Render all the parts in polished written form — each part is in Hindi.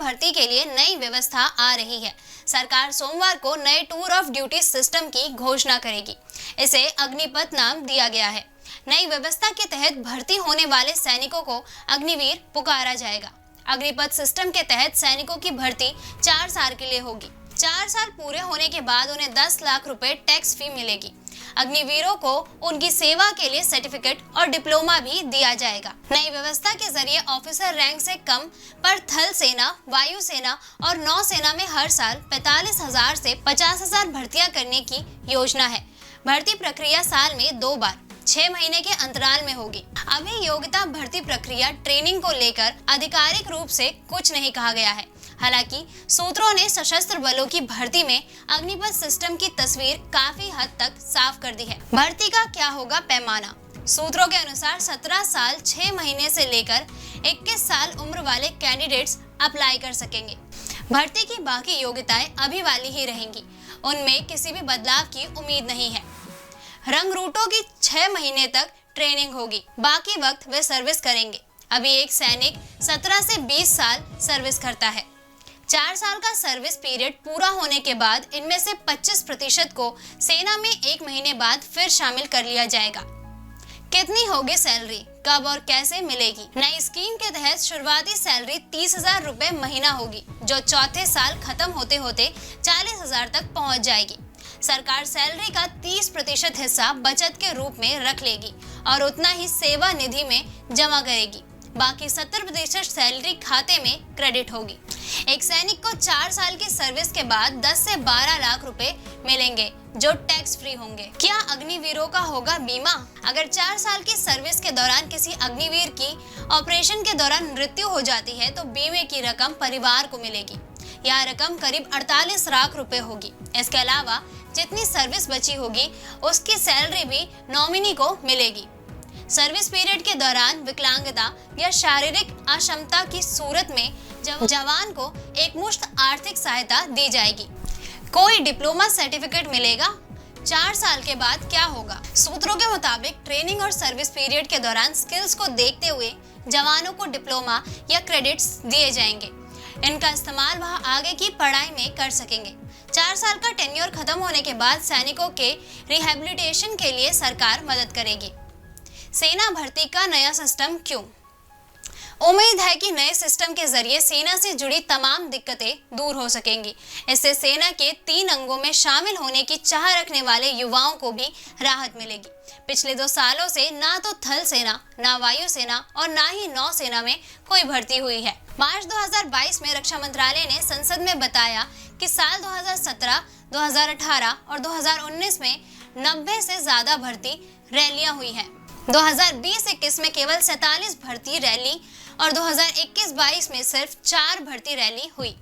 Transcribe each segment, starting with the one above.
भर्ती के लिए नई व्यवस्था आ रही है। सरकार सोमवार को नए टूर ऑफ ड्यूटी सिस्टम की घोषणा करेगी। इसे अग्निपथ नाम दिया गया है। नई व्यवस्था के तहत भर्ती होने वाले सैनिकों को अग्निवीर पुकारा जाएगा। अग्निपथ सिस्टम के तहत सैनिकों की भर्ती 4 साल के लिए होगी। 4 साल पूरे होने के बाद उन्हें 10 लाख रुपए टैक्स फी मिलेगी। अग्निवीरों को उनकी सेवा के लिए सर्टिफिकेट और डिप्लोमा भी दिया जाएगा। नई व्यवस्था के जरिए ऑफिसर रैंक से कम पर थल सेना, वायु सेना और नौसेना में हर साल 45,000 से 50,000 भर्तियां करने की योजना है। भर्ती प्रक्रिया साल में 2 बार 6 महीने के अंतराल में होगी। अभी योग्यता भर्ती प्रक्रिया ट्रेनिंग को लेकर आधिकारिक रूप से कुछ नहीं कहा गया है। हालांकि सूत्रों ने सशस्त्र बलों की भर्ती में अग्निपथ सिस्टम की तस्वीर काफी हद तक साफ कर दी है। भर्ती का क्या होगा पैमाना? सूत्रों के अनुसार 17 साल 6 महीने से लेकर 21 साल उम्र वाले कैंडिडेट्स अप्लाई कर सकेंगे। भर्ती की बाकी योग्यताएं अभी वाली ही रहेंगी, उनमें किसी भी बदलाव की उम्मीद नहीं है। रंग रूटों की 6 महीने तक ट्रेनिंग होगी, बाकी वक्त वे सर्विस करेंगे। अभी एक सैनिक 17 से 20 साल सर्विस करता है। 4 साल का सर्विस पीरियड पूरा होने के बाद इनमें से 25% को सेना में 1 महीने बाद फिर शामिल कर लिया जाएगा। कितनी होगी सैलरी, कब और कैसे मिलेगी? नई स्कीम के तहत शुरुआती सैलरी 30,000 रुपए महीना होगी, जो चौथे साल खत्म होते होते 40,000 तक पहुंच जाएगी। सरकार सैलरी का 30% हिस्सा बचत के रूप में रख लेगी और उतना ही सेवा निधि में जमा करेगी। बाकी 70% सैलरी खाते में क्रेडिट होगी। एक सैनिक को 4 साल की सर्विस के बाद 10 से 12 लाख रुपए मिलेंगे, जो टैक्स फ्री होंगे। क्या अग्निवीरों का होगा बीमा? अगर 4 साल की सर्विस के दौरान किसी अग्निवीर की ऑपरेशन के दौरान मृत्यु हो जाती है तो बीमे की रकम परिवार को मिलेगी। यह रकम करीब 48 लाख रुपए होगी। इसके अलावा जितनी सर्विस बची होगी उसकी सैलरी भी नॉमिनी को मिलेगी। सर्विस पीरियड के दौरान विकलांगता या शारीरिक अक्षमता की सूरत में जवान को एकमुश्त आर्थिक सहायता दी जाएगी। कोई डिप्लोमा सर्टिफिकेट मिलेगा। 4 साल के बाद क्या होगा? सूत्रों के मुताबिक ट्रेनिंग और सर्विस पीरियड के दौरान स्किल्स को देखते हुए जवानों को डिप्लोमा या क्रेडिट्स दिए जाएंगे। इनका इस्तेमाल वह आगे की पढ़ाई में कर सकेंगे। 4 साल का टेन्योर खत्म होने के बाद सैनिकों के रिहेबिलिटेशन के लिए सरकार मदद करेगी। सेना भर्ती का नया सिस्टम क्यों? उम्मीद है कि नए सिस्टम के जरिए सेना से जुड़ी तमाम दिक्कतें दूर हो सकेंगी। इससे सेना के 3 अंगों में शामिल होने की चाह रखने वाले युवाओं को भी राहत मिलेगी। पिछले 2 सालों से ना तो थल सेना, ना वायु सेना और ना ही नौसेना में कोई भर्ती हुई है। मार्च 2022 में रक्षा मंत्रालय ने संसद में बताया कि साल 2017, 2018 और 2019 में 90 से ज्यादा भर्ती रैलियां हुई हैं। 2020-21 में केवल 47 भर्ती रैली और 2021-22 में सिर्फ 4 भर्ती रैली हुई।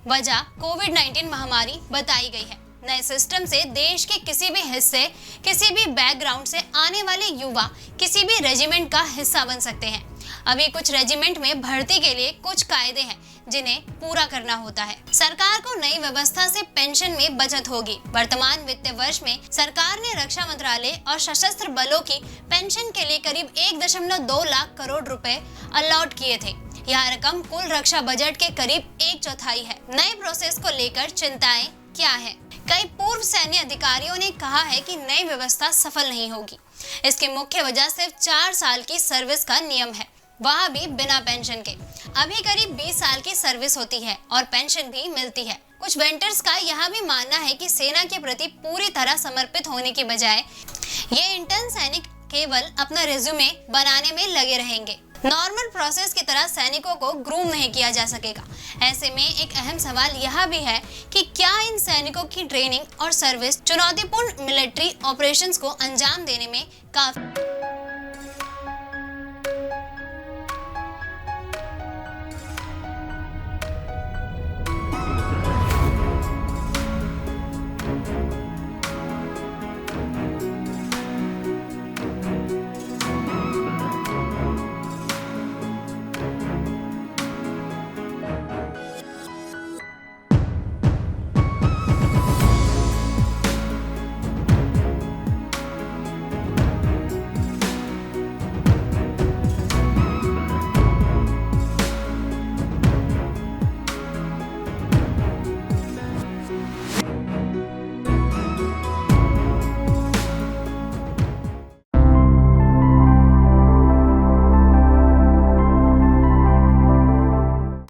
वजह कोविड-19 महामारी बताई गई है। नए सिस्टम से देश के किसी भी हिस्से, किसी भी बैकग्राउंड से आने वाले युवा किसी भी रेजिमेंट का हिस्सा बन सकते हैं। अभी कुछ रेजिमेंट में भर्ती के लिए कुछ कायदे हैं जिन्हें पूरा करना होता है। सरकार को नई व्यवस्था से पेंशन में बचत होगी। वर्तमान वित्तीय वर्ष में सरकार ने रक्षा मंत्रालय और सशस्त्र बलों की पेंशन के लिए करीब 1.2 लाख करोड़ रुपए अलॉट किए थे। यह रकम कुल रक्षा बजट के करीब 1/4 है। नए प्रोसेस को लेकर चिंताएं क्या है? कई पूर्व सैन्य अधिकारियों ने कहा है कि नई व्यवस्था सफल नहीं होगी। इसकी मुख्य वजह सिर्फ 4 साल की सर्विस का नियम है, वह भी बिना पेंशन के। अभी करीब 20 साल की सर्विस होती है और पेंशन भी मिलती है। कुछ वेंटर्स का यह भी मानना है कि सेना के प्रति पूरी तरह समर्पित होने के बजाय ये इंटर्न सैनिक केवल अपना रिज्यूमे बनाने में लगे रहेंगे। नॉर्मल प्रोसेस की तरह सैनिकों को ग्रूम नहीं किया जा सकेगा। ऐसे में एक अहम सवाल यह भी है कि क्या इन सैनिकों की ट्रेनिंग और सर्विस चुनौतीपूर्ण मिलिट्री ऑपरेशंस को अंजाम देने में काफी